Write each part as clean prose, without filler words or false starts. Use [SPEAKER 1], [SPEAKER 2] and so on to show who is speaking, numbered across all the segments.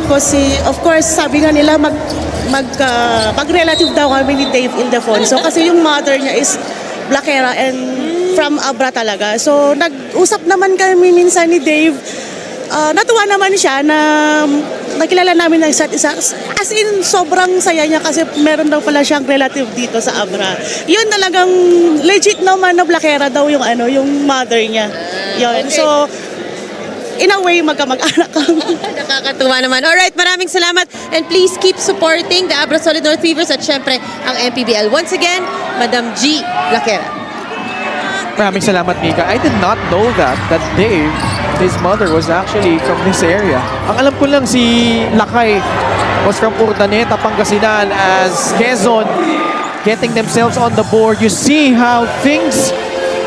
[SPEAKER 1] kasi of course sabi nga nila mag-relative daw kami ni Dave Ildefonso kasi yung mother niya is Blackera and from Abra talaga. So nag-usap naman kami minsan ni Dave. Natuwa naman siya na nakilala namin ng isa't isa. As in, sobrang saya niya kasi meron daw pala siyang relative dito sa Abra. Yun talagang legit naman na Blackera daw yung yung mother niya. Yun.
[SPEAKER 2] Okay.
[SPEAKER 1] So, in a way, magkamag-anak kami.
[SPEAKER 2] Nakakatuwa naman. Alright, maraming salamat. And please keep supporting the Abra Solid North Weavers at syempre ang mpbl. Once again, Madam G. Blackera.
[SPEAKER 3] Maraming salamat, Mika. I did not know that Dave, his mother, was actually from this area. Ang alam ko lang si Lakay was from Urdaneta, Pangasinan, as Quezon getting themselves on the board. You see how things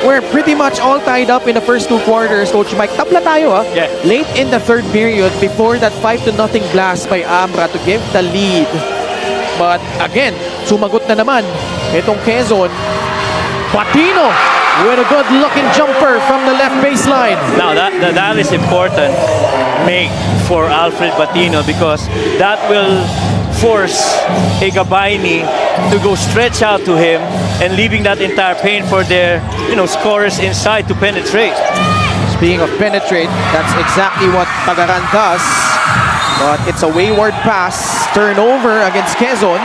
[SPEAKER 3] were pretty much all tied up in the first 2 quarters. Coach Mike, tabla tayo
[SPEAKER 4] Yeah.
[SPEAKER 3] Late in the third period before that 5-0 blast by ABRA to give the lead. But again, sumagot na naman itong Quezon. Patino with a good-looking jumper from the left baseline.
[SPEAKER 4] Now that is important make for Alfred Batino because that will force a Gabayni to go stretch out to him and leaving that entire paint for their scorers inside to penetrate.
[SPEAKER 3] Speaking of penetrate, that's exactly what Pagaran does. But it's a wayward pass. Turnover against Quezon.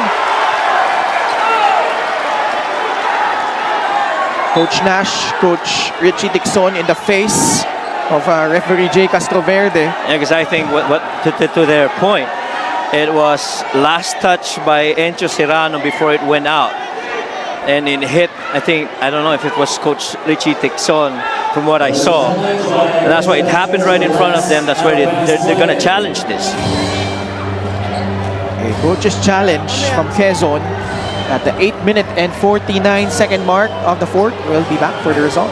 [SPEAKER 3] Coach Nash, Coach Richie Dixon in the face of referee Jay Castroverde.
[SPEAKER 4] Yeah, because I think what to their point, it was last touch by Encho Serrano before it went out. And it hit, I don't know if it was Coach Richie Dixon from what I saw. And that's why it happened right in front of them. That's why they're going to challenge this.
[SPEAKER 3] A coach's challenge from Quezon at the 8-minute and 49-second mark of the fourth. We'll be back for the result.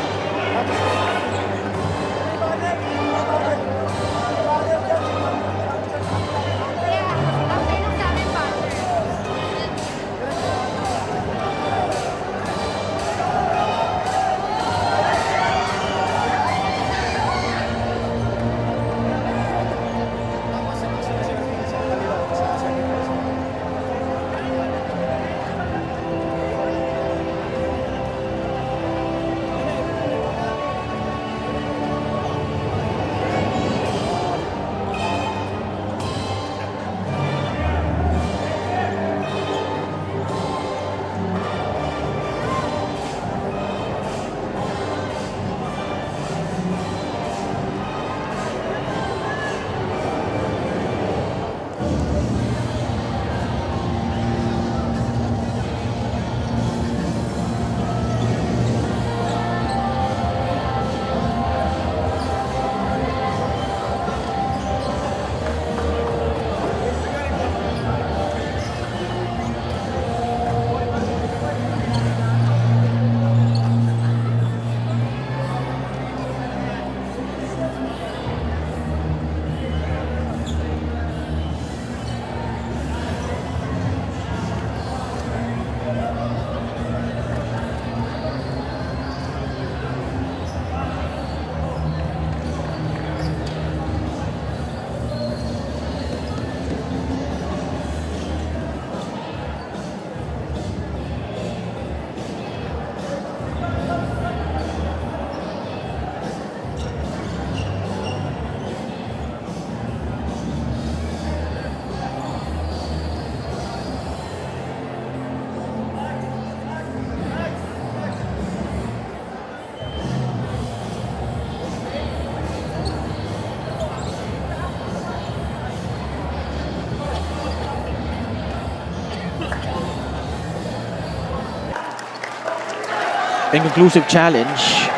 [SPEAKER 3] Inconclusive challenge.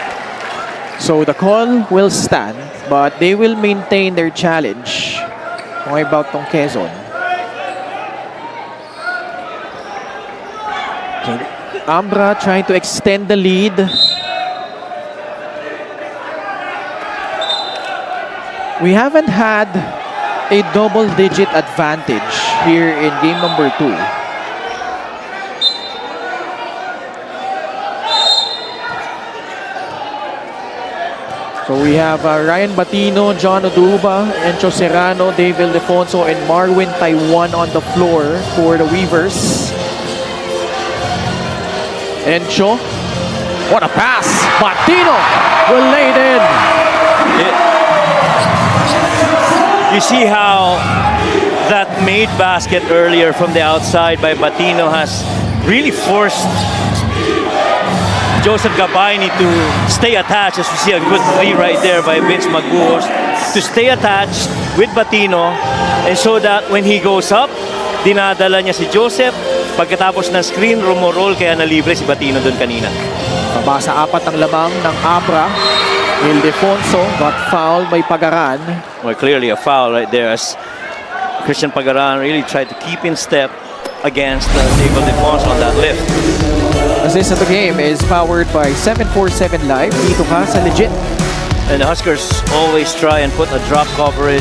[SPEAKER 3] So the call will stand, but they will maintain their challenge. Kung about tong Quezon. Okay. Abra trying to extend the lead. We haven't had a double-digit advantage here in game number 2. So we have Ryan Batino, John Oduba, Encho Serrano, Dave Ildefonso, and Marwin Taiwan on the floor for the Weavers. Encho, what a pass! Batino will lay it in.
[SPEAKER 4] You see how that made basket earlier from the outside by Batino has really forced Joseph Gabayni to stay attached, as we see a good three right there by Vince Maguos, to stay attached with Batino, and so that when he goes up, dinadala niya si Joseph. Pagkatapos ng screen, rumorol, kaya nalibre si Batino doon kanina.
[SPEAKER 3] Mabasa 4 ang lamang ng ABRA. Ildefonso got fouled by Pagaran.
[SPEAKER 4] Well, clearly a foul right there as Christian Pagaran really tried to keep in step against Dave Ildefonso on that lift.
[SPEAKER 3] As this of the game is powered by 747 Live. Dito ka sa legit.
[SPEAKER 4] And the Huskers always try and put a drop coverage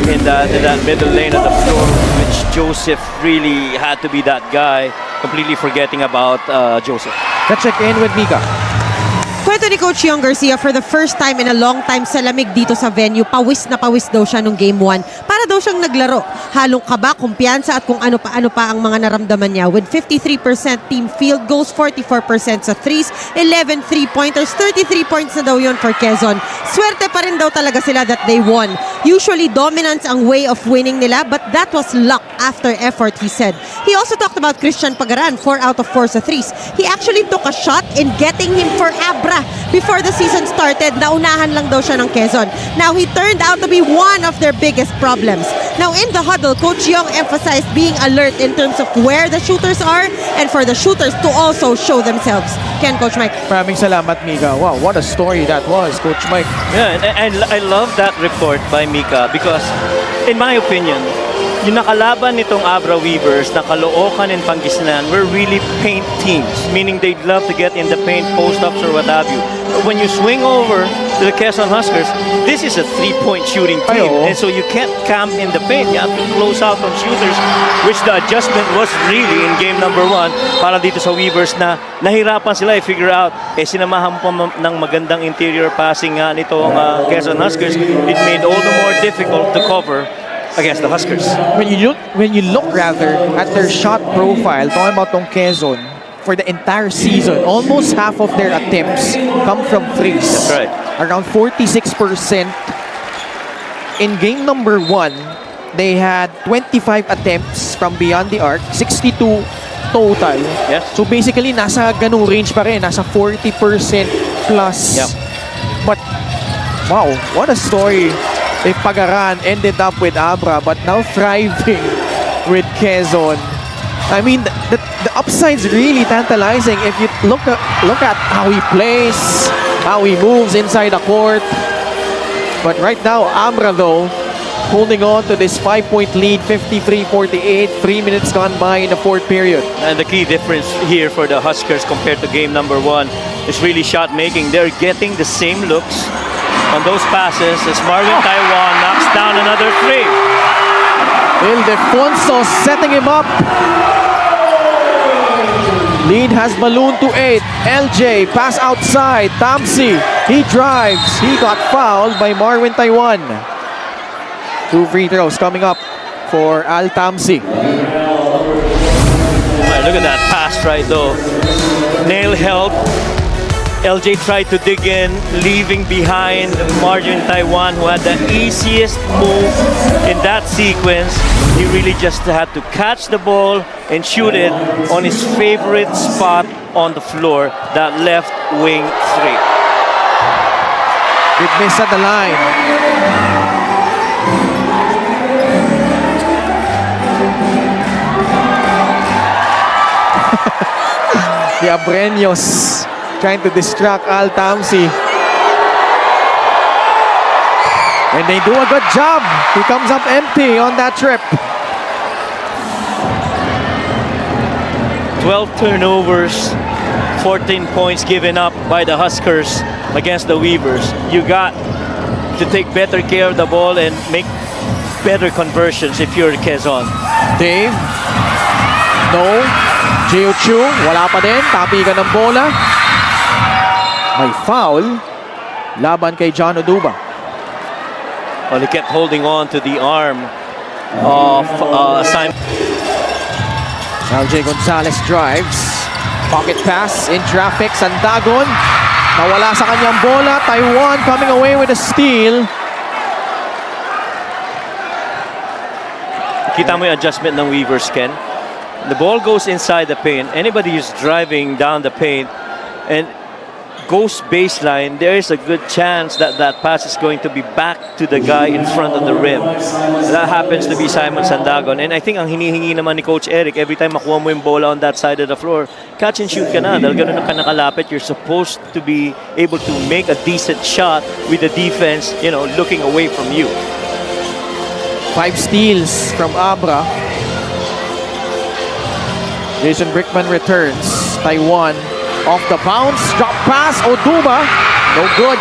[SPEAKER 4] in that middle lane of the floor, which Joseph really had to be that guy, completely forgetting about Joseph.
[SPEAKER 3] Let's check in with Mika.
[SPEAKER 2] Kwento ni Coach Yong Garcia, for the first time in a long time sa lamig dito sa venue, pawis na pawis daw siya nung game 1. Para daw siyang naglaro. Halong kaba, kumpiyansa at kung ano pa ang mga naramdaman niya. With 53% team field goals, 44% sa threes, 11 3-pointers, 33 points na daw yun for Quezon. Swerte pa rin daw talaga sila that they won. Usually dominance ang way of winning nila, but that was luck after effort, he said. He also talked about Christian Pagaran, 4 out of 4 sa threes. He actually took a shot in getting him for ABRA before the season started. Naunahan lang daw siya ng Quezon. Now, he turned out to be one of their biggest problems. Now, in the huddle, Coach Yong emphasized being alert in terms of where the shooters are and for the shooters to also show themselves. Ken, Coach Mike.
[SPEAKER 3] Maraming salamat, Mika. Wow, what a story that was, Coach Mike.
[SPEAKER 4] Yeah, and I love that report by Mika because, in my opinion, yung nakalaban nitong ABRA Weavers na Caloocan and Pangasinan were really paint teams, meaning they'd love to get in the paint, post-ups or what have you. But when you swing over to the Quezon Huskers, this is a three-point shooting team, and so you can't camp in the paint. You have to close out on shooters, which the adjustment was really in game number 1 para dito sa Weavers na nahirapan sila i-figure out. Sinamahan pa ng magandang interior passing nga nitong Quezon Huskers. It made all the more difficult to cover against the Huskers.
[SPEAKER 3] When you look rather at their shot profile, talking about tong Quezon, for the entire season, almost half of their attempts come from threes.
[SPEAKER 4] That's right.
[SPEAKER 3] Around 46%. In game number 1, they had 25 attempts from beyond the arc, 62 total.
[SPEAKER 4] Yes.
[SPEAKER 3] So basically, nasa ganung range pa rin, nasa 40% plus.
[SPEAKER 4] Yep.
[SPEAKER 3] But, wow, what a story. If Pagaran ended up with ABRA, but now thriving with Quezon. I mean, the upside's really tantalizing if you look at how he plays, how he moves inside the court. But right now, ABRA though, holding on to this 5-point lead, 53-48, 3 minutes gone by in the 4th period.
[SPEAKER 4] And the key difference here for the Huskers compared to game number 1 is really shot making. They're getting the same looks on those passes as Marvin Taiwan knocks down another 3.
[SPEAKER 3] Ildefonso setting him up. Lead has ballooned to 8. LJ pass outside. Tamsi, he drives. He got fouled by Marvin Taiwan. 2 free throws coming up for Al Tamsi.
[SPEAKER 4] Look at that pass right though. Nail held. LJ tried to dig in, leaving behind Marvin Taiwan, who had the easiest move in that sequence. He really just had to catch the ball and shoot it on his favorite spot on the floor, that left wing 3.
[SPEAKER 3] Big miss at the line. The Abreños trying to distract Al Tamsi. And they do a good job. He comes up empty on that trip.
[SPEAKER 4] 12 turnovers, 14 points given up by the Huskers against the Weavers. You got to take better care of the ball and make better conversions if you're Quezon.
[SPEAKER 3] Dave. No. Jiu-Chu. Wala pa din. Tapigan ng bola. May foul. laban kay John Oduba.
[SPEAKER 4] Well, he kept holding on to the arm of Simon.
[SPEAKER 3] LJ Gonzalez drives. Pocket pass in traffic. Sandagon. Nawala sa kanyang bola. Taiwan coming away with a steal.
[SPEAKER 4] Kita mo yung adjustment ng Weavers, Ken. The ball goes inside the paint. Anybody who's driving down the paint and goes baseline, there is a good chance that that pass is going to be back to the guy in front of the rim. That happens to be Simon Sandagon. And I think ang hinihingi naman ni Coach Eric, every time makuha mo yung bola on that side of the floor, catch and shoot ka na. Dahil ganun ka nakalapit, you're supposed to be able to make a decent shot with the defense, you know, looking away from you.
[SPEAKER 3] 5 steals from Abra. Jason Brickman returns. Taiwan off the bounce. Drop pass. Oduba. No good.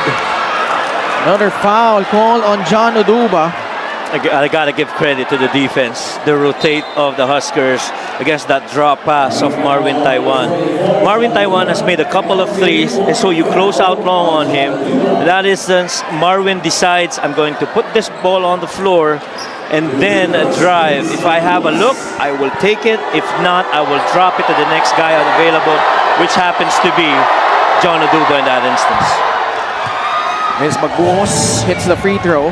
[SPEAKER 3] Another foul call on John Oduba.
[SPEAKER 4] I gotta give credit to the defense. The rotate of the Huskers against that drop pass of Marvin Taiwan. Marvin Taiwan has made a couple of threes, and so you close out long on him. In that instance, Marvin decides, I'm going to put this ball on the floor and then drive. If I have a look, I will take it. If not, I will drop it to the next guy available, which happens to be John Oduba in that instance.
[SPEAKER 3] Miss Magbuhos hits the free throw.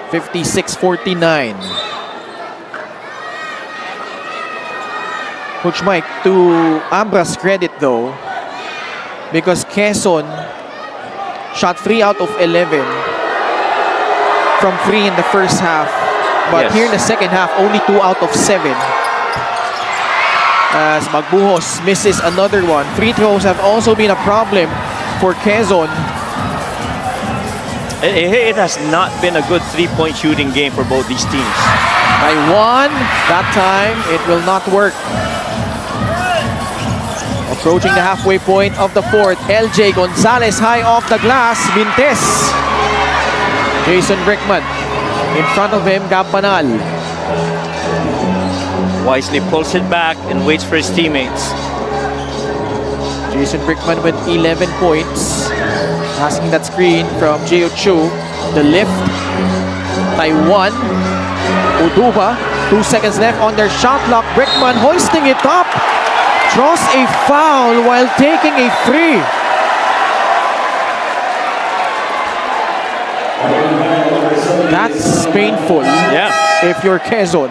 [SPEAKER 3] 56-49. Coach Mike, to Abra's credit though, because Quezon shot 3 out of 11 from 3 in the first half. But
[SPEAKER 4] Yes.
[SPEAKER 3] here in the second half, only 2 out of 7. As Magbuhos misses another one. Free throws have also been a problem for Quezon.
[SPEAKER 4] It has not been a good three-point shooting game for both these teams.
[SPEAKER 3] By 1, that time it will not work. Approaching the halfway point of the fourth, LJ Gonzalez high off the glass, Vintes. Jason Brickman. In front of him, Gab Banal.
[SPEAKER 4] Wisely pulls it back and waits for his teammates.
[SPEAKER 3] Jason Brickman with 11 points. Passing that screen from Jeo Chu. The lift. Taiwan. Oduba. 2 seconds left on their shot clock. Brickman hoisting it up. Draws a foul while taking a free. That's painful.
[SPEAKER 4] Yeah.
[SPEAKER 3] If you're Quezon.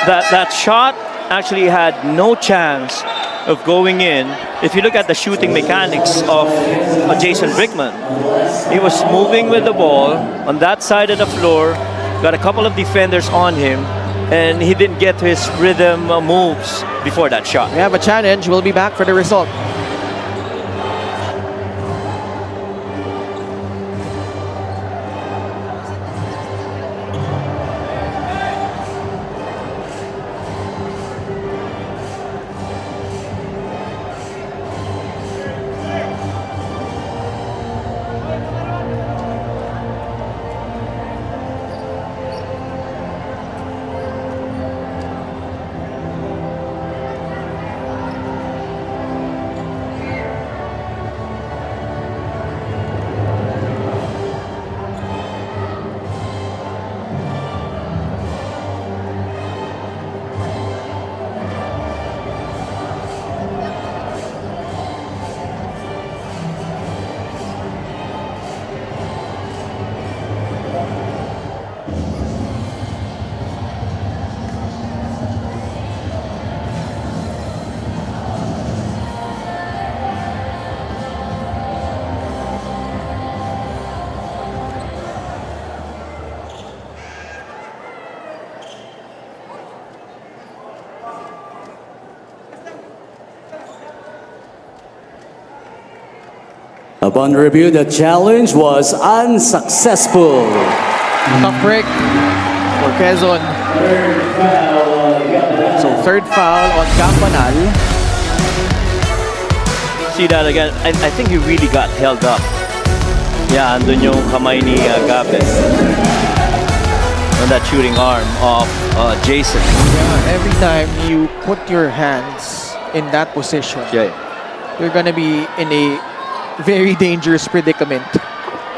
[SPEAKER 4] That shot actually had no chance of going in. If you look at the shooting mechanics of Jason Brickman, he was moving with the ball on that side of the floor, got a couple of defenders on him, and he didn't get to his rhythm moves before that shot.
[SPEAKER 3] We have a challenge. We'll be back for the result.
[SPEAKER 5] Upon review, the challenge was unsuccessful.
[SPEAKER 3] Tough break for Quezon. So third foul on Campanal.
[SPEAKER 4] See that again? I think he really got held up. Yeah, andun yung kamay ni Gabe on that shooting arm of Jason.
[SPEAKER 3] Yeah, every time you put your hands in that position,
[SPEAKER 4] Yeah.
[SPEAKER 3] you're gonna be in a very dangerous predicament.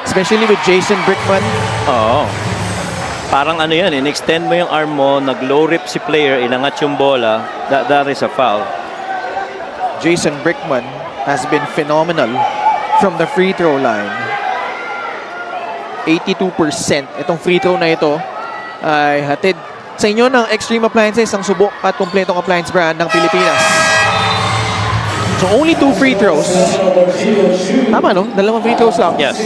[SPEAKER 3] Especially with Jason Brickman.
[SPEAKER 4] Oo. Parang ano yan, in-extend mo yung arm mo, nag-low rip si player, inangat yung bola, that is a foul.
[SPEAKER 3] Jason Brickman has been phenomenal from the free throw line. 82% itong free throw na ito ay hatid sa inyo ng Extreme Appliances, ang subok at kumpletong appliance brand ng Pilipinas. So only 2 free throws. Tama no? 2 free throws lang.
[SPEAKER 4] Yes.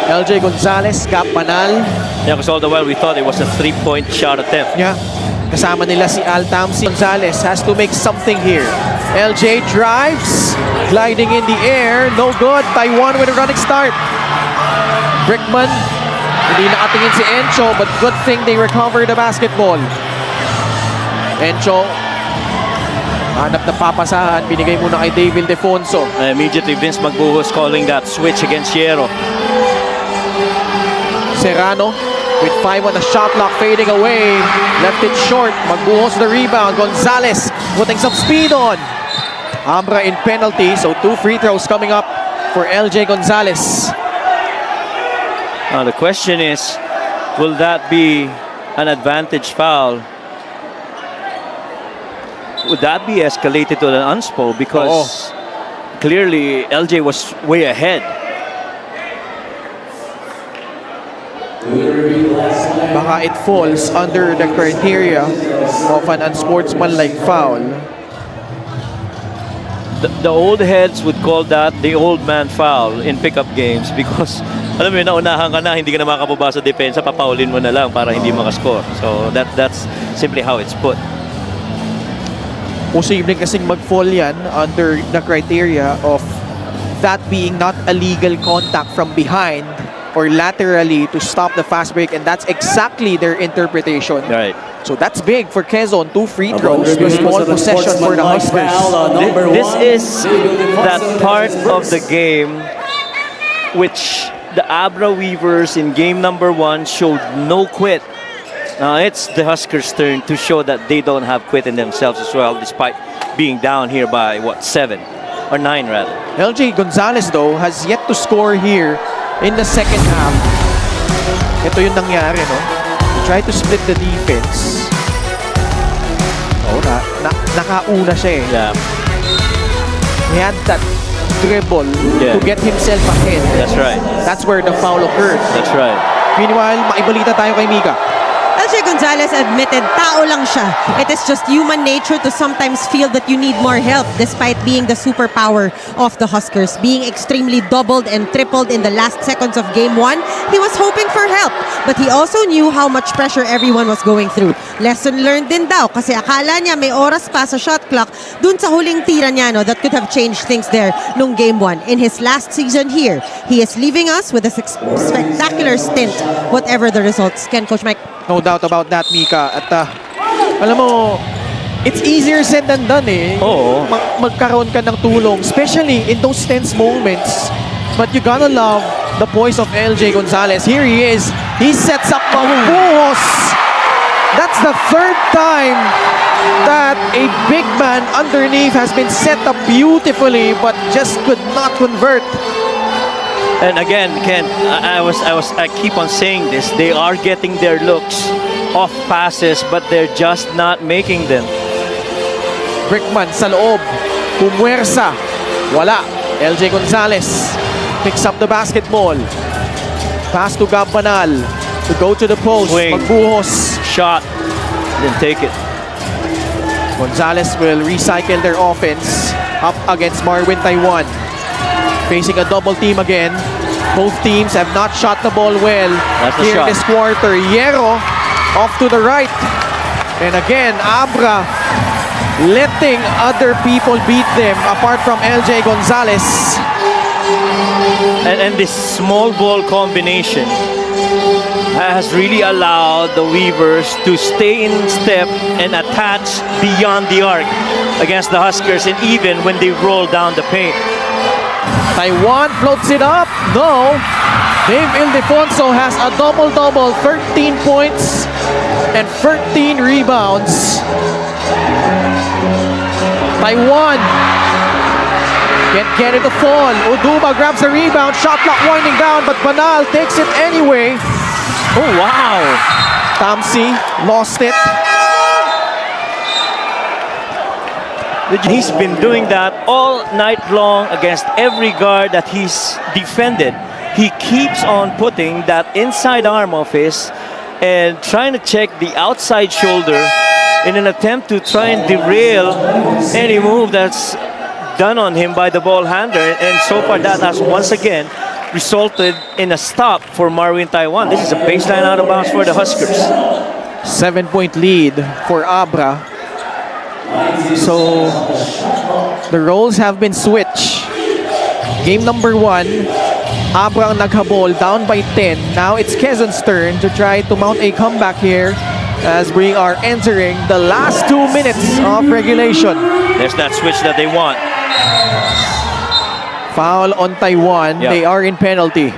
[SPEAKER 3] LJ Gonzalez, Gap Panal.
[SPEAKER 4] Yeah, because all the while we thought it was a 3-point shot attempt.
[SPEAKER 3] Yeah. Kasama nila si Al Tamsi. Gonzalez has to make something here. LJ drives, gliding in the air. No good. Taiwan with a running start. Brickman, hindi nakatingin si Encho, but good thing they recovered the basketball. Encho, hanap na papasahan. Binigay muna kay David Defonso.
[SPEAKER 4] Immediately Vince Magbuhos calling that switch against Hierro.
[SPEAKER 3] Serrano with 5 on the shot clock, fading away. Left it short. Magbuhos the rebound. Gonzalez putting some speed on. ABRA in penalty, so 2 free throws coming up for LJ Gonzalez.
[SPEAKER 4] Now the question is, will that be an advantage foul? Would that be escalated to an unspo? Because clearly LJ was way ahead.
[SPEAKER 3] Baka it falls under the criteria of an unsportsmanlike foul.
[SPEAKER 4] The old heads would call that the old man foul in pickup games because alam mo yun, naunahan ka na, hindi ka na makapaba sa depensa, papaulin mo na lang para hindi makascore. So that's simply how it's put.
[SPEAKER 3] Posibleng kasing mag-fall yan under the criteria of that being not a legal contact from behind or laterally to stop the fast break, and that's exactly their interpretation.
[SPEAKER 4] Right.
[SPEAKER 3] So that's big for Quezon. 2 free throws, a small possession for the Huskers.
[SPEAKER 4] This is that part of the game which the ABRA Weavers in game number 1 showed no quit. Now it's the Huskers' turn to show that they don't have quit in themselves as well, despite being down here by, what, 7 or 9 rather.
[SPEAKER 3] LJ Gonzalez though has yet to score here in the second half. Ito yung nangyari, no? He tried to split the defense. Oh, nakauna siya eh.
[SPEAKER 4] Yeah.
[SPEAKER 3] He had that dribble to get himself ahead.
[SPEAKER 4] That's right.
[SPEAKER 3] That's where the foul occurred.
[SPEAKER 4] That's right.
[SPEAKER 3] Meanwhile, maibalita tayo kay Mika.
[SPEAKER 2] LJ Gonzalez admitted tao lang siya. It is just human nature to sometimes feel that you need more help despite being the superpower of the Huskers. Being extremely doubled and tripled in the last seconds of game 1, he was hoping for help. But he also knew how much pressure everyone was going through. Lesson learned din daw kasi akala niya may oras pa sa shot clock dun sa huling tira niya that could have changed things there nung game 1. In his last season here, he is leaving us with a spectacular stint, whatever the results. Ken, Coach Mike?
[SPEAKER 3] No doubt about that, Mika. At alam mo, it's easier said than done eh.
[SPEAKER 4] Oo.
[SPEAKER 3] Magkaroon ka ng tulong, especially in those tense moments. But you gotta love the poise of LJ Gonzalez. Here he is. He sets up Magbuhos. That's the 3rd time that a big man underneath has been set up beautifully but just could not convert.
[SPEAKER 4] And again, Ken, I keep on saying this. They are getting their looks off passes, but they're just not making them.
[SPEAKER 3] Brickman sa loob. Pumwersa. Wala. LJ Gonzalez picks up the basketball. Pass to Gabanal to go to the post.
[SPEAKER 4] Swing.
[SPEAKER 3] Magbuhos.
[SPEAKER 4] Shot, then take it.
[SPEAKER 3] Gonzalez will recycle their offense up against Marwin Taiwan. Facing a double team again. Both teams have not shot the ball well
[SPEAKER 4] That's the
[SPEAKER 3] here
[SPEAKER 4] shot.
[SPEAKER 3] this quarter. Hierro off to the right. And again, ABRA letting other people beat them apart from LJ Gonzalez.
[SPEAKER 4] And this small ball combination has really allowed the Weavers to stay in step and attach beyond the arc against the Huskers, and even when they roll down the paint.
[SPEAKER 3] Taiwan floats it up. No. Dave Ildefonso has a double-double, 13 points and 13 rebounds. Taiwan can't get it to fall. Uduma grabs the rebound. Shot clock winding down, but Banal takes it anyway.
[SPEAKER 4] Oh, wow.
[SPEAKER 3] Tamsi lost it.
[SPEAKER 4] He's been doing that all night long against every guard that he's defended. He keeps on putting that inside arm of his and trying to check the outside shoulder in an attempt to try and derail any move that's done on him by the ball handler. And so far that has once again resulted in a stop for Marvin Taiwan. This is a baseline out of bounds for the Huskers.
[SPEAKER 3] 7-point lead for ABRA. So the roles have been switched. Game number 1, ABRA ang naghabol, down by 10. Now it's Quezon's turn to try to mount a comeback here as we are entering the last 2 minutes of regulation.
[SPEAKER 4] There's that switch that they want.
[SPEAKER 3] Foul on Taiwan.
[SPEAKER 4] Yeah.
[SPEAKER 3] They are in penalty.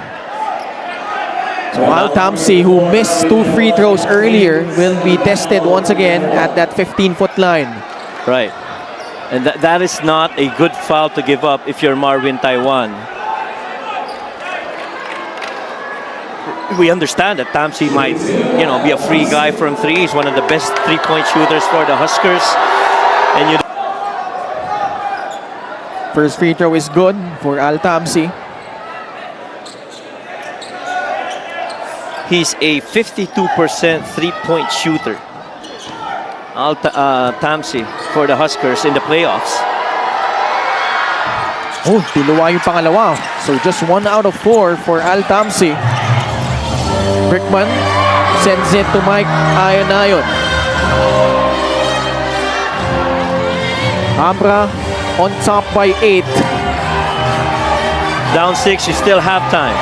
[SPEAKER 3] So Al Tamsi, who missed 2 free throws earlier, will be tested once again at that 15-foot line.
[SPEAKER 4] Right. And that is not a good foul to give up if you're Marvin Taiwan. We understand that Tamsi might, be a free guy from 3. He's one of the best 3-point shooters for the Huskers. And
[SPEAKER 3] First free throw is good for Al Tamsi.
[SPEAKER 4] he's a 52% 3-point shooter. Tamsi for the Huskers in the playoffs.
[SPEAKER 3] Oh, tiluwa yung pangalawa. So just 1 out of 4 for Al Tamsi. Brickman sends it to Mike Ayonayon. ABRA on top by 8.
[SPEAKER 4] Down 6, you still have time.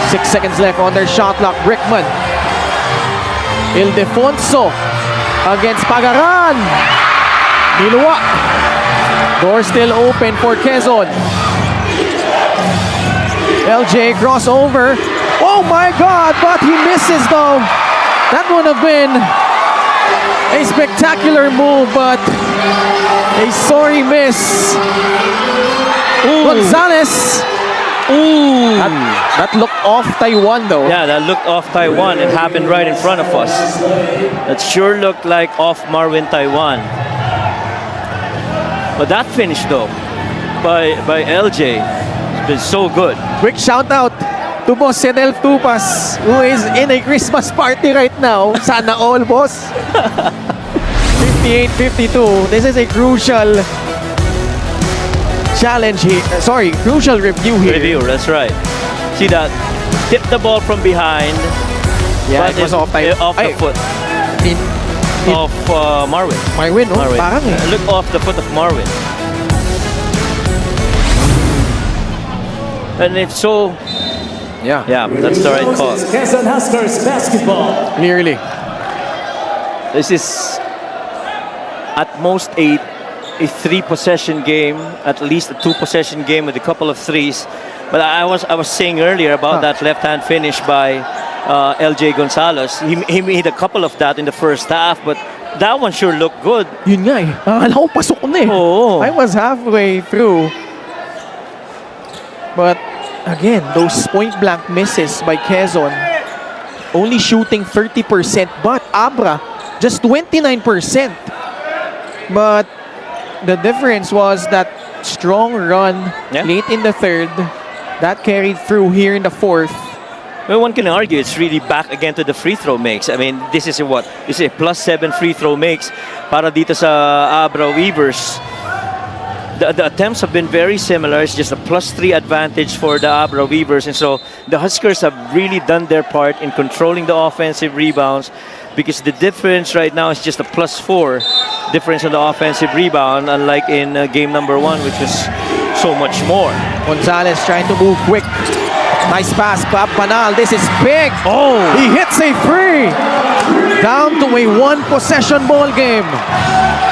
[SPEAKER 3] 6 seconds left on their shot clock. Brickman. Ildefonso against Pagaran. Niluwa. Door still open for Quezon. LJ crossover. Oh my God, but he misses though. That would have been a spectacular move, but a sorry miss. Gonzalez.
[SPEAKER 4] Ooh.
[SPEAKER 3] That looked off Taiwan though.
[SPEAKER 4] Yeah, that looked off Taiwan. It happened right in front of us. That sure looked like off Marvin Taiwan. But that finish though, by LJ, has been so good.
[SPEAKER 3] Quick shout out to Boss Sedel Tupas, who is in a Christmas party right now. Sana all, boss. 58-52. This is a crucial challenge here. Sorry, crucial review here.
[SPEAKER 4] Review, that's right. See that? Tip the ball from behind.
[SPEAKER 3] Yeah,
[SPEAKER 4] but
[SPEAKER 3] it was off the
[SPEAKER 4] foot of Marvin.
[SPEAKER 3] Marvin, oh,
[SPEAKER 4] Marvin.
[SPEAKER 3] parang eh.
[SPEAKER 4] Look off the foot of Marvin. And if so,
[SPEAKER 3] Yeah,
[SPEAKER 4] that's the right call.
[SPEAKER 5] QUEZON Huskers basketball.
[SPEAKER 3] clearly.
[SPEAKER 4] This is at most a 3-possession game, at least a 2-possession game with a couple of threes. But I was saying earlier about that left-hand finish by LJ Gonzalez. He made a couple of that in the first half, but that one sure looked good.
[SPEAKER 3] Yun nga eh. Akala ko pasok na eh.
[SPEAKER 4] Oo.
[SPEAKER 3] I was halfway through. But again, those point-blank misses by Quezon, only shooting 30%, but ABRA just 29%. But the difference was that strong run late in the third that carried through here in the fourth.
[SPEAKER 4] Well, one can argue it's really back again to the free throw makes. I mean, this is a +7 free throw makes para dito sa ABRA Weavers. The attempts have been very similar. It's just a +3 advantage for the ABRA Weavers. And so the Huskers have really done their part in controlling the offensive rebounds, because the difference right now is just a +4 difference on the offensive rebound, unlike in game number 1, which was so much more.
[SPEAKER 3] Gonzalez trying to move quick. Nice pass, Bob Banal. This is big.
[SPEAKER 4] Oh!
[SPEAKER 3] He hits a free. Down to a 1-possession ball game.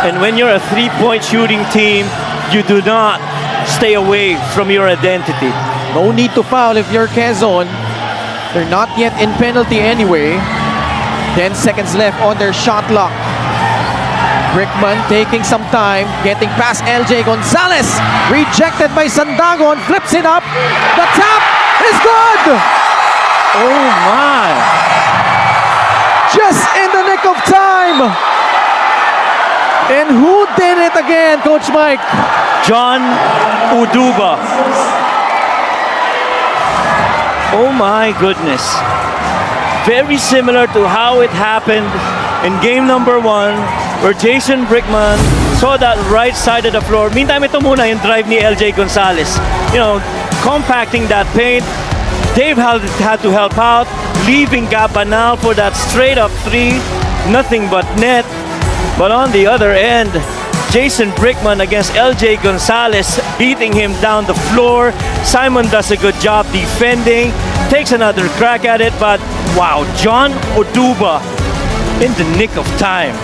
[SPEAKER 4] And when you're a 3-point shooting team, you do not stay away from your identity.
[SPEAKER 3] No need to foul if you're Quezon. They're not yet in penalty anyway. 10 seconds left on their shot clock. Brickman taking some time, getting past LJ Gonzalez. Rejected by Sandagon, flips it up. The tap is good!
[SPEAKER 4] Oh my!
[SPEAKER 3] Just in the nick of time! And who did it again, Coach Mike?
[SPEAKER 4] John Uduba. Oh my goodness. Very similar to how it happened in game number 1, where Jason Brickman saw that right side of the floor. Meantime, ito muna yung drive ni LJ Gonzalez. You know, compacting that paint. Dave had to help out, leaving Gabanal for that straight up 3. Nothing but net. But on the other end, Jason Brickman against LJ Gonzalez, beating him down the floor. Simon does a good job defending, takes another crack at it, but wow, John Uduba in the nick of time.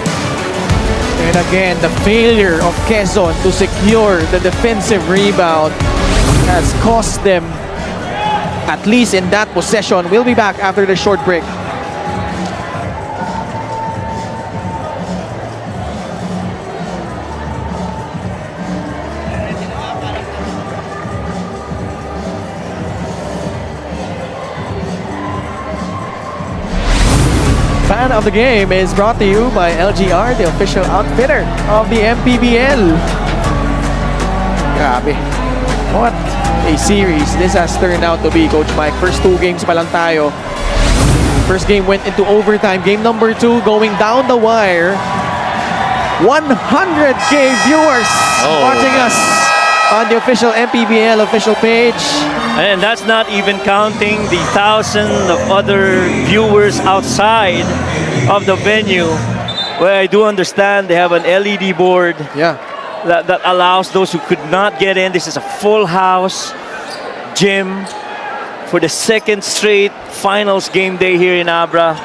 [SPEAKER 3] And again, the failure of Quezon to secure the defensive rebound has cost them, at least in that possession. We'll be back after the short break. Fan of the Game is brought to you by LGR, the official outfitter of the mpbl. Grabe. What a series this has turned out to be, Coach Mike. First 2 games pa lang tayo. First game went into overtime. Game number 2 going down the wire. 100K viewers watching us on the official mpbl official page.
[SPEAKER 4] And that's not even counting the thousands of other viewers outside of the venue, where I do understand they have an LED board that allows those who could not get in. This is a full house gym for the second straight finals game day here in ABRA.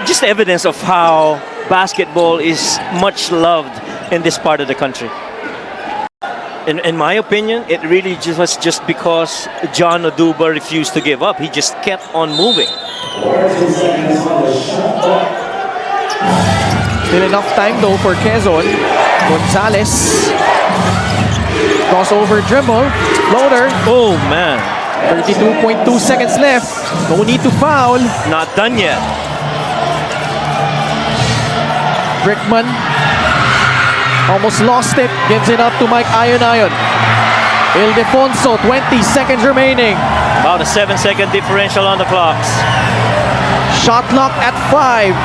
[SPEAKER 4] Just evidence of how basketball is much loved in this part of the country. In my opinion, it really was just because John Uduba refused to give up. He just kept on moving.
[SPEAKER 3] Still enough time though for Quezon. Gonzalez. Crossover dribble. Floater.
[SPEAKER 4] Oh man.
[SPEAKER 3] 32.2 seconds left. No need to foul.
[SPEAKER 4] Not done yet.
[SPEAKER 3] Brickman almost lost it. Gives it up to Mike Ayon. Ildefonso, 20 seconds remaining.
[SPEAKER 4] About a 7-second differential on the clocks.
[SPEAKER 3] Shot clock at 5.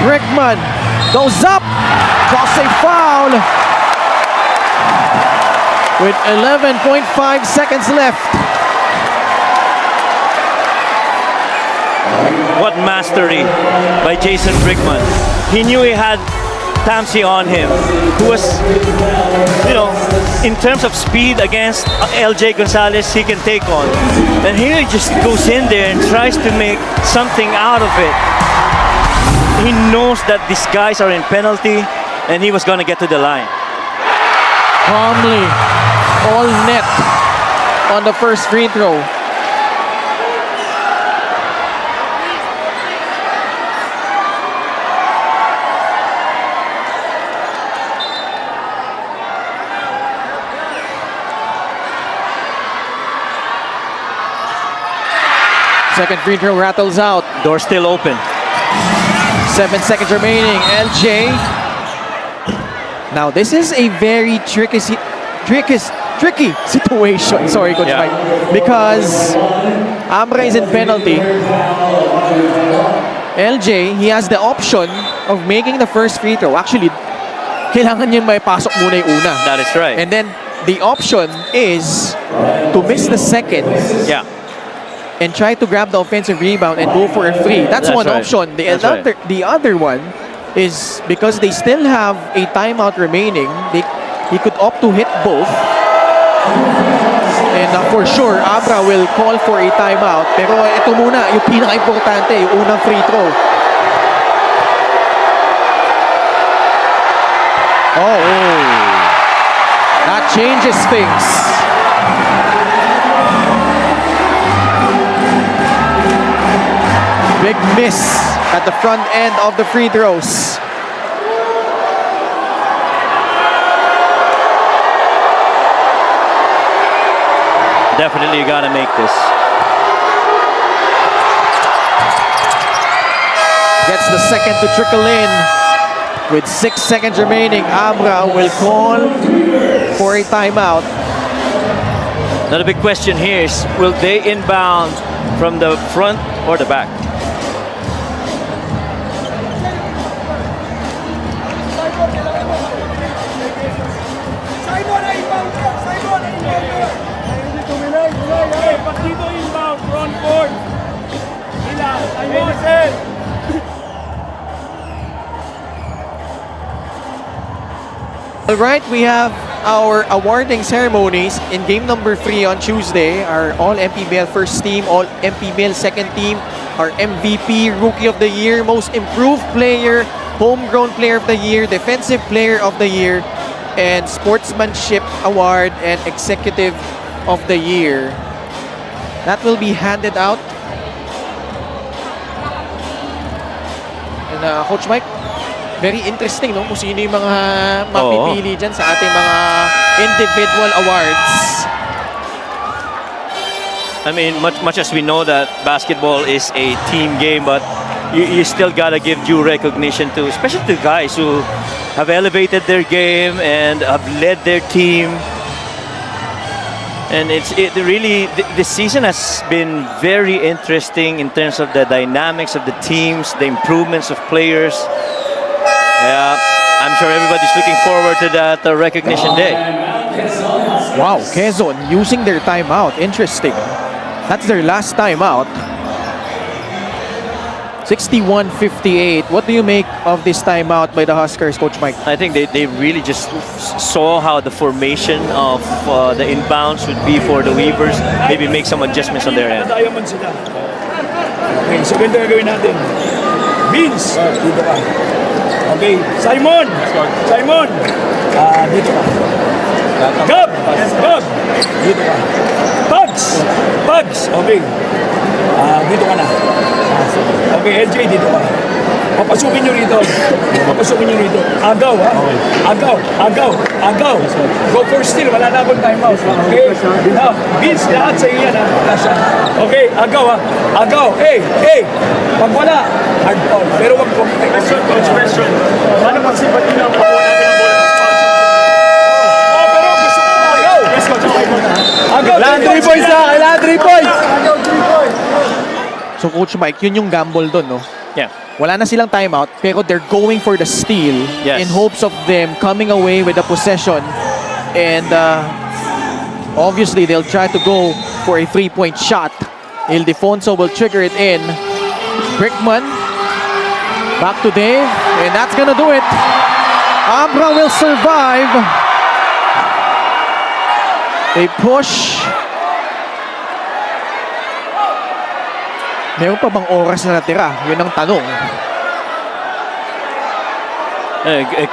[SPEAKER 3] Brickman goes up. Draws a foul. With 11.5 seconds left.
[SPEAKER 4] What mastery by Jason Brickman. He knew he had Tamsi on him, who was, you know, in terms of speed against LJ Gonzalez, he can take on. And here he just goes in there and tries to make something out of it. He knows that these guys are in penalty, and he was going to get to the line.
[SPEAKER 3] Calmly, all net on the first free throw. Second free throw rattles out.
[SPEAKER 4] Door still open.
[SPEAKER 3] 7 seconds remaining. LJ. Now this is a very tricky situation. Sorry, Coach Mike. Because ABRA is in penalty. LJ, he has the option of making the first free throw. Actually, kailangan niyang may pasok muna yung una.
[SPEAKER 4] That is right.
[SPEAKER 3] And then the option is to miss the second.
[SPEAKER 4] Yeah.
[SPEAKER 3] And try to grab the offensive rebound and go for a free. That's one
[SPEAKER 4] right.
[SPEAKER 3] option.
[SPEAKER 4] That's
[SPEAKER 3] The other one is because they still have a timeout remaining. He could opt to hit both. And for sure, ABRA will call for a timeout. Pero ito muna, yung pinaka-importante, yung unang free throw. Oh, that changes things. Big miss at the front end of the free throws.
[SPEAKER 4] Definitely you gotta make this.
[SPEAKER 3] Gets the second to trickle in. With 6 seconds remaining, Abra will call for a timeout.
[SPEAKER 4] Now the big question here is, will they inbound from the front or the back?
[SPEAKER 3] All right, we have our awarding ceremonies in game number 3 on Tuesday. Our all mpbl first team, all mpbl second team, our MVP, Rookie of the Year, Most Improved Player, Homegrown Player of the Year, Defensive Player of the Year, and Sportsmanship Award and Executive of the Year. That will be handed out. And Coach Mike, very interesting, no? Kung sino yung mga mapipili dyan sa ating mga individual awards.
[SPEAKER 4] I mean, much as we know that basketball is a team game, but you still gotta give due recognition to, especially to guys who have elevated their game and have led their team. And it really, this season has been very interesting in terms of the dynamics of the teams, the improvements of players. Yeah, I'm sure everybody's looking forward to that recognition day.
[SPEAKER 3] Wow, Quezon using their timeout. Interesting. That's their last timeout. 61-58. What do you make of this timeout by the Huskers, Coach Mike?
[SPEAKER 4] I think they really just saw how the formation of the inbounds would be for the Weavers. Maybe make some adjustments on their end.
[SPEAKER 5] Diamond sila. Okay, so ganito gagawin natin. Vince, dito ka. Okay, Simon! Simon! Dito ka. Gab! Gab! Dito ka. Bugs! Bugs! Okay. Dito ka na. Okay, LJ, dito ka. Papasukin nyo rito. Papasukin nyo rito. Agaw, ha? Agaw, agaw, agaw. Go for steal. Wala na akong timeout. Okay? Now, Vince, lahat sa iyo yan, ha? Okay, agaw, ha? Agaw. Hey, hey! Pag wala, hard foul. Pero wag ko. Question, coach, question. Paano pag si Batina makuha natin ang bola? Oh, pero gusto ko agaw. Yes, coach. Agaw.
[SPEAKER 3] Kailangan 3 points na! Kailangan 3 points!
[SPEAKER 5] Agaw, 3 points.
[SPEAKER 3] So, Coach Mike, yun yung gamble doon, no?
[SPEAKER 4] Yeah.
[SPEAKER 3] Wala na silang timeout, pero they're going for the steal
[SPEAKER 4] Yes.
[SPEAKER 3] in hopes of them coming away with the possession. And obviously, they'll try to go for a 3-point shot. Ildefonso will trigger it in. Brickman, back to Dave, and that's gonna do it. Abra will survive. They push. Meron pa bang oras na natira? Yun ang tanong.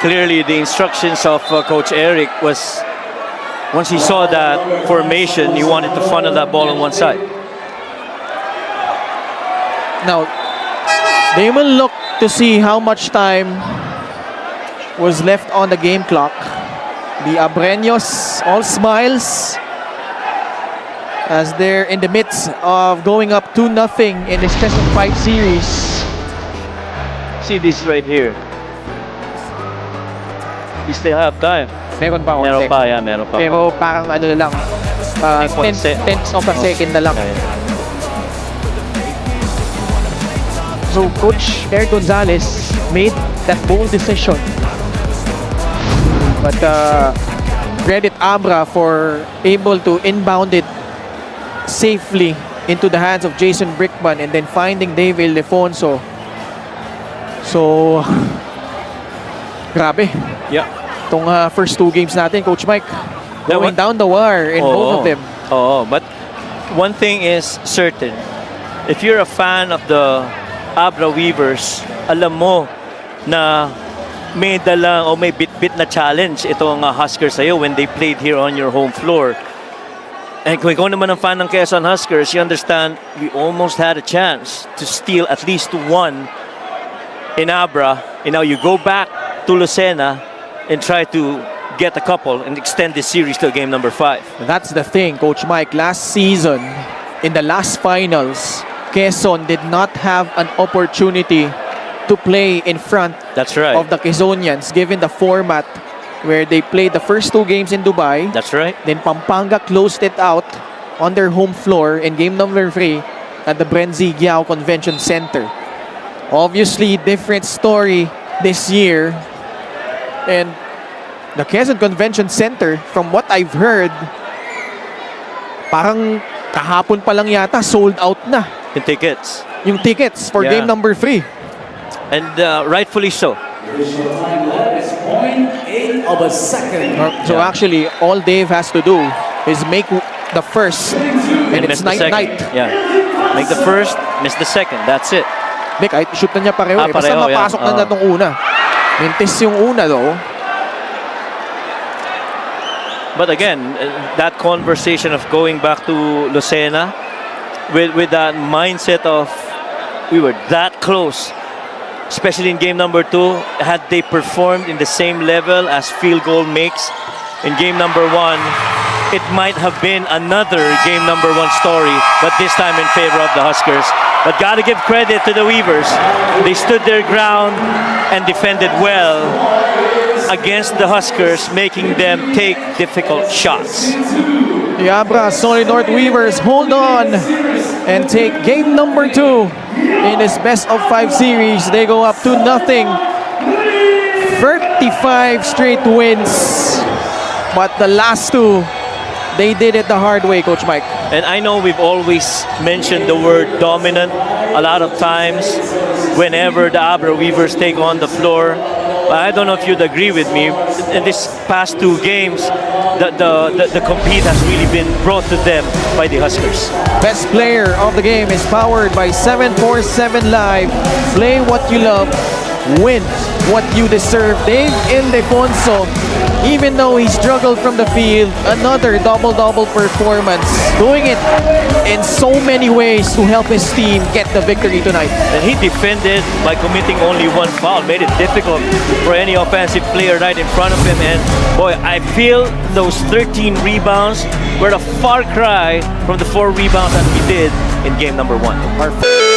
[SPEAKER 4] Clearly, the instructions of Coach Eric was, once he saw that formation, he wanted to funnel that ball on one side.
[SPEAKER 3] Now, they will look to see how much time was left on the game clock. The Abreños all smiles as they're in the midst of going up 2-0 in this best of 5 series.
[SPEAKER 4] See this right here. We still have time.
[SPEAKER 3] Meron pa
[SPEAKER 4] Meron
[SPEAKER 3] konti.
[SPEAKER 4] pa, yeah, meron pa.
[SPEAKER 3] Pero parang ano na lang, tenths of a second na lang. So Coach Eric Gonzalez made that bold decision. But credit Abra for able to inbound it safely into the hands of Jason Brickman and then finding Dave Ildefonso. So, grabe.
[SPEAKER 4] Yeah.
[SPEAKER 3] Itong first 2 games natin, Coach Mike, going
[SPEAKER 4] one-
[SPEAKER 3] down the wire in both of them.
[SPEAKER 4] Oh, but one thing is certain. If you're a fan of the Abra Weavers, alam mo na may dala o may bit-bit na challenge itong Huskers sa'yo when they played here on your home floor. And kung ikaw naman ang fan ng Quezon Huskers, you understand we almost had a chance to steal at least 1 in Abra. And now you go back to Lucena and try to get a couple and extend this series to game number 5.
[SPEAKER 3] That's the thing, Coach Mike. Last season, in the last finals, Quezon did not have an opportunity to play in front
[SPEAKER 4] That's right.
[SPEAKER 3] of the Quezonians, given the format where they played the first 2 games in Dubai.
[SPEAKER 4] That's right.
[SPEAKER 3] Then Pampanga closed it out on their home floor in game number 3 at the Brenzi Giao Convention Center. Obviously, different story this year. And the Quezon Convention Center, from what I've heard, parang kahapon pa lang yata sold out na
[SPEAKER 4] In tickets.
[SPEAKER 3] yung tickets for
[SPEAKER 4] Yeah.
[SPEAKER 3] game number 3.
[SPEAKER 4] And rightfully so.
[SPEAKER 3] So actually, all Dave has to do is make the first, and
[SPEAKER 4] miss
[SPEAKER 3] it's
[SPEAKER 4] the second.
[SPEAKER 3] night-night.
[SPEAKER 4] Yeah. Make the first, miss the second. That's it.
[SPEAKER 3] Kahit shoot na niya pareho. Basta
[SPEAKER 4] Pareho, yeah.
[SPEAKER 3] mapasok na itong una. Mintis yung una though.
[SPEAKER 4] But again, that conversation of going back to Lucena with that mindset of we were that close, especially in game number 2, had they performed in the same level as field goal makes in game number 1, it might have been another game number 1 story, but this time in favor of the Huskers. But gotta give credit to the Weavers. They stood their ground and defended well against the Huskers, making them take difficult shots.
[SPEAKER 3] The ABRA Solid North Weavers hold on and take game number 2 in this best of 5 series. They go up 2-0. 35 straight wins. But the last 2, they did it the hard way, Coach Mike.
[SPEAKER 4] And I know we've always mentioned the word dominant a lot of times whenever the Abra Weavers take on the floor. But I don't know if you'd agree with me. In this past 2 games, the compete has really been brought to them by the Huskers.
[SPEAKER 3] Best player of the game is powered by 747 Live. Play what you love, win what you deserve. Dave Ildefonso, even though he struggled from the field, another double-double performance. Doing it in so many ways to help his team get the victory tonight.
[SPEAKER 4] And he defended by committing only 1 foul, made it difficult for any offensive player right in front of him. And boy, I feel those 13 rebounds were a far cry from the 4 rebounds that he did in game number 1.